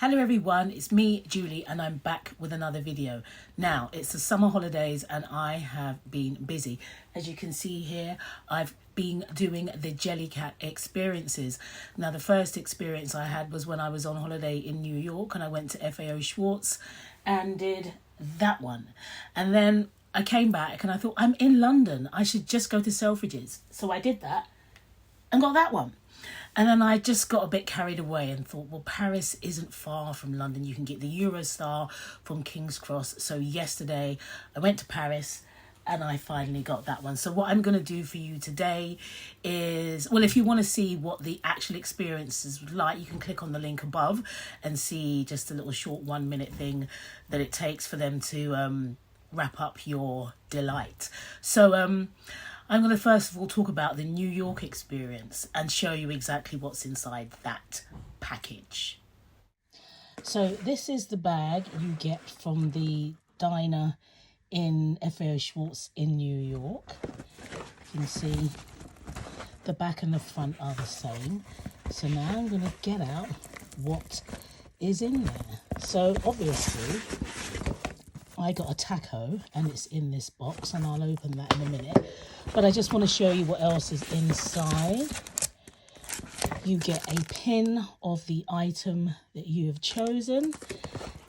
Hello everyone, it's me, Julie, and I'm back with another video. Now, it's the summer holidays and I have been busy. As you can see here, I've been doing the Jellycat Experiences. Now, the first experience I had was when I was on holiday in New York and I went to FAO Schwartz and did that one. And then I came back and I thought, I'm in London, I should just go to Selfridges. So I did that and got that one. And then I just got a bit carried away and thought, well, Paris isn't far from London. You can get the Eurostar from King's Cross. So yesterday I went to Paris and I finally got that one. So what I'm going to do for you today is, well, if you want to see what the actual experience is like, you can click on the link above and see just a little short 1 minute thing that it takes for them to wrap up your delight. So I'm going to first of all talk about the New York experience and show you exactly what's inside that package. So this is the bag you get from the diner in FAO Schwartz in New York. You can see the back and the front are the same. So now I'm going to get out what is in there. So obviously I got a taco and it's in this box and I'll open that in a minute. But I just want to show you what else is inside. You get a pin of the item that you have chosen.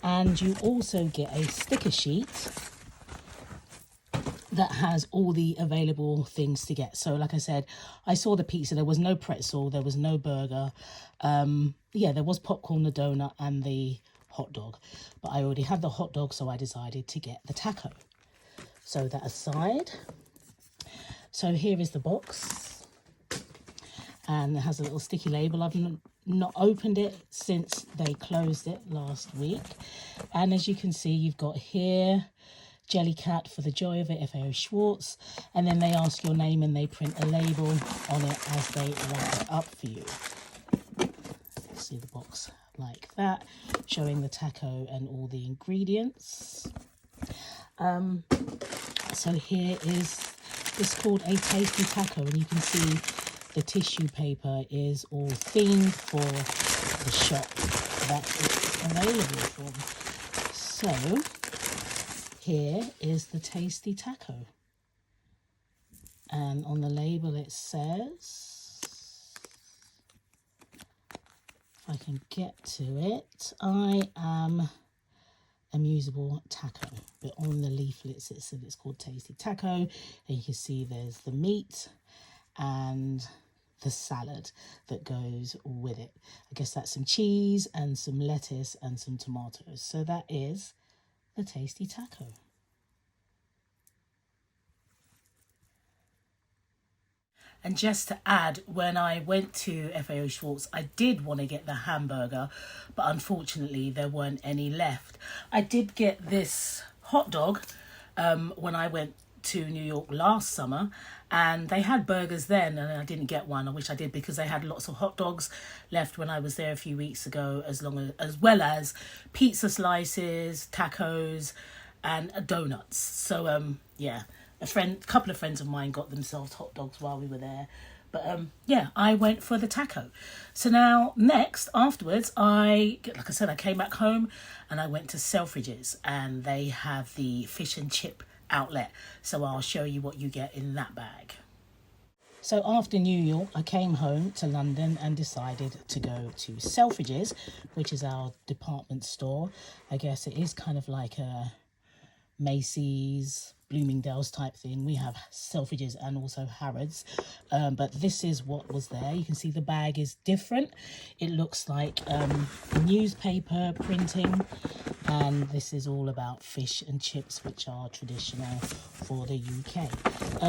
And you also get a sticker sheet that has all the available things to get. So like I said, I saw the pizza. There was no pretzel. There was no burger. Yeah, there was popcorn, the donut and the hot dog. But I already had the hot dog, so I decided to get the taco. So that aside. So here is the box, and it has a little sticky label. I've not opened it since they closed it last week. And as you can see, you've got here, Jellycat for the joy of it, FAO Schwartz. And then they ask your name and they print a label on it as they wrap it up for you. See the box like that, showing the taco and all the ingredients. So here is, it's called a tasty taco, and you can see the tissue paper is all themed for the shop that it's available from. So here is the tasty taco, and on the label it says, if I can get to it, I am amusable taco. But on the leaflets it said it's called tasty taco, and you can see there's the meat and the salad that goes with it. I guess that's some cheese and some lettuce and some tomatoes. So that is the tasty taco. And just to add, when I went to FAO Schwartz, I did want to get the hamburger, but unfortunately there weren't any left. I did get this hot dog when I went to New York last summer, and they had burgers then and I didn't get one. I wish I did, because they had lots of hot dogs left when I was there a few weeks ago, as well as pizza slices, tacos and donuts. So yeah. A couple of friends of mine got themselves hot dogs while we were there. But yeah, I went for the taco. So now next, afterwards, like I said, I came back home and I went to Selfridges, and they have the fish and chip outlet. So I'll show you what you get in that bag. So after New York, I came home to London and decided to go to Selfridges, which is our department store. I guess it is kind of like a Macy's, Bloomingdale's type thing. We have Selfridges and also Harrods, but this is what was there. You can see the bag is different. It looks like newspaper printing, and this is all about fish and chips, which are traditional for the UK.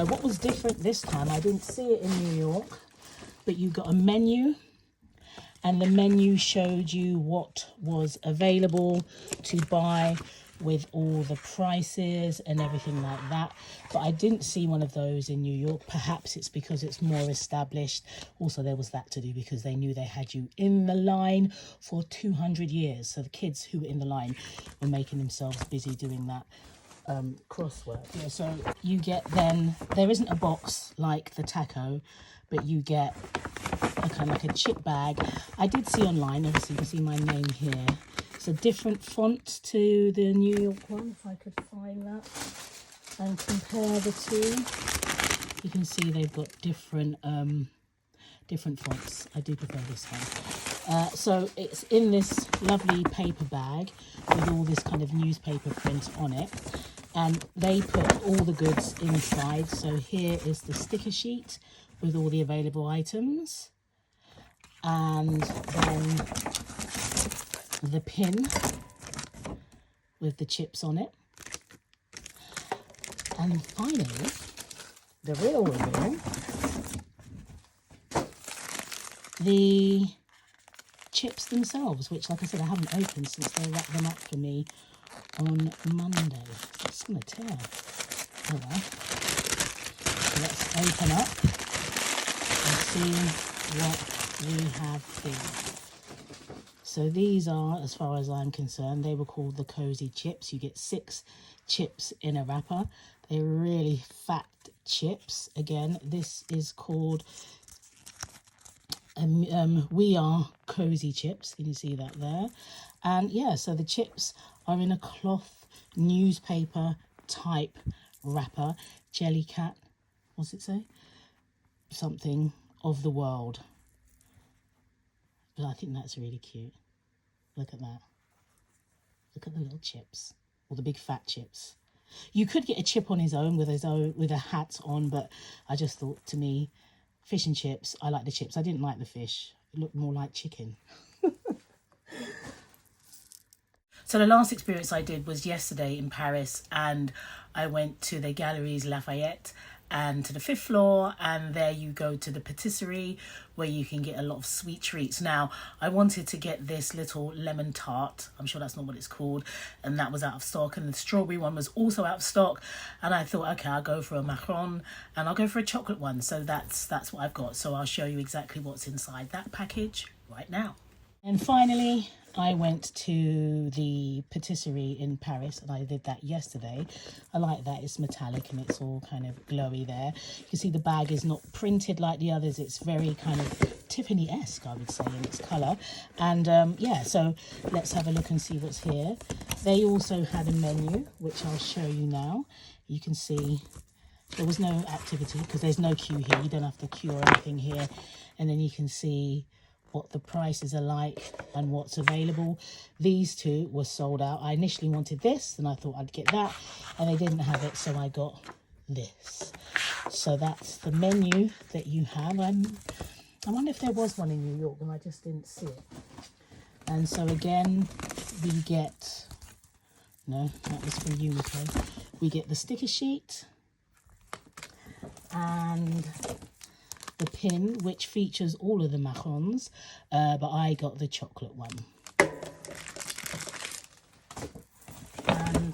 What was different this time, I didn't see it in New York, but you got a menu, and the menu showed you what was available to buy with all the prices and everything like that. But I didn't see one of those in New York. Perhaps it's because it's more established. Also, there was that to do because they knew they had you in the line for 200 years. So the kids who were in the line were making themselves busy doing that crossword. Yeah, so you get then, there isn't a box like the taco, but you get a kind of like a chip bag. I did see online, obviously you can see my name here, It's a different font to the New York one, if I could find that and compare the two. You can see they've got different different fonts. I do prefer this one. So it's in this lovely paper bag with all this kind of newspaper print on it, and they put all the goods inside. So here is the sticker sheet with all the available items, and then the pin with the chips on it, and finally the real reveal, the chips themselves, which, like I said, I haven't opened since they wrapped them up for me on Monday. It's going to tear. Oh well. So let's open up and see what we have here. So these are, as far as I'm concerned, they were called the Cozy Chips. You get 6 chips in a wrapper. They're really fat chips. Again, this is called We Are Cozy Chips. Can you see that there? And yeah, so the chips are in a cloth newspaper type wrapper. Jellycat, what's it say? Something of the world. But I think that's really cute. Look at that. Look at the little chips, or the big fat chips. You could get a chip on his own with a hat on, but I just thought, to me, fish and chips, I like the chips. I didn't like the fish. It looked more like chicken. So the last experience I did was yesterday in Paris, and I went to the Galeries Lafayette and to the 5th floor, and there you go to the patisserie where you can get a lot of sweet treats. Now, I wanted to get this little lemon tart. I'm sure that's not what it's called, and that was out of stock, and the strawberry one was also out of stock, and I thought, okay, I'll go for a macaron and I'll go for a chocolate one. So that's what I've got. So I'll show you exactly what's inside that package right now. And finally, I went to the patisserie in Paris, and I did that yesterday. I like that. It's metallic and it's all kind of glowy there. You can see the bag is not printed like the others. It's very kind of Tiffany-esque, I would say, in its colour. And yeah, so let's have a look and see what's here. They also had a menu, which I'll show you now. You can see there was no activity because there's no queue here. You don't have to queue or anything here. And then you can see what the prices are like and what's available. These two were sold out. I initially wanted this, and I thought I'd get that, and they didn't have it, so I got this. So that's the menu that you have. I wonder if there was one in New York, and I just didn't see it. And so again, we get, no, that was from Uniqlo. We get the sticker sheet and the pin, which features all of the macarons, but I got the chocolate one. And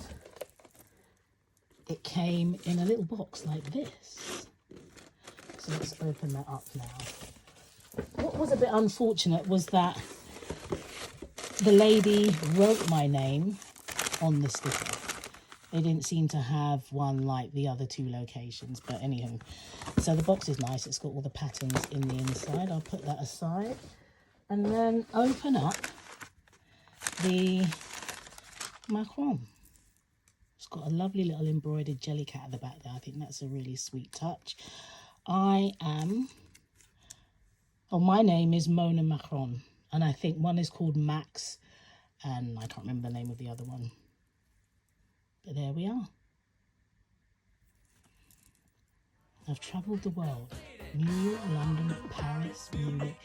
it came in a little box like this. So let's open that up now. What was a bit unfortunate was that the lady wrote my name on the sticker. They didn't seem to have one like the other 2 locations, but anyhow. So the box is nice. It's got all the patterns in the inside. I'll put that aside. And then open up the macaron. It's got a lovely little embroidered Jellycat at the back there. I think that's a really sweet touch. My name is Mona Macaron, and I think one is called Max, and I can't remember the name of the other one. But there we are. I've travelled the world. New York, London, Paris, Munich.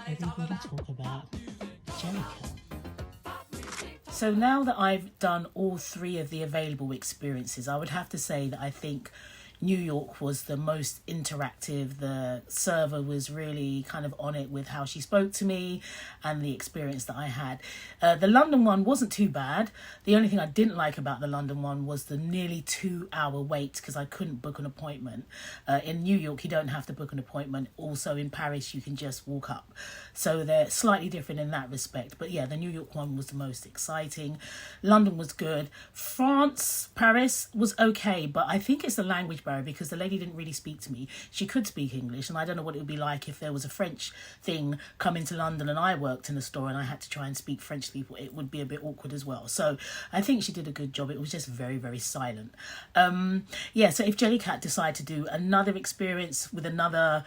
Everybody talk about Jellycat. So now that I've done all 3 of the available experiences, I would have to say that I think New York was the most interactive. The server was really kind of on it with how she spoke to me and the experience that I had. The London one wasn't too bad. The only thing I didn't like about the London one was the nearly 2-hour wait because I couldn't book an appointment. In New York, you don't have to book an appointment. Also in Paris, you can just walk up. So they're slightly different in that respect. But yeah, the New York one was the most exciting. London was good. France, Paris was okay, but I think it's the language barrier because the lady didn't really speak to me. She could speak English, and I don't know what it would be like if there was a French thing coming to London and I worked in a store and I had to try and speak French to people. It would be a bit awkward as well. So I think she did a good job. It was just very, very silent. Yeah, so if Jellycat decide to do another experience with another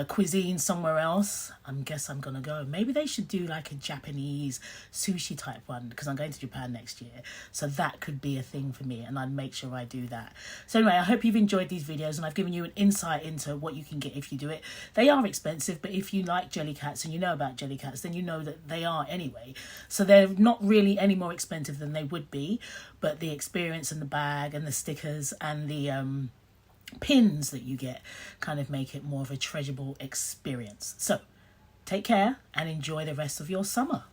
cuisine somewhere else, I guess I'm gonna go. Maybe they should do like a Japanese sushi type one, because I'm going to Japan next year, so that could be a thing for me, and I'd make sure I do that. So anyway, I hope you've enjoyed these videos and I've given you an insight into what you can get if you do it. They are expensive, but if you like Jellycats and you know about Jellycats, then you know that they are anyway, so they're not really any more expensive than they would be, but the experience and the bag and the stickers and the pins that you get kind of make it more of a treasurable experience. So take care and enjoy the rest of your summer.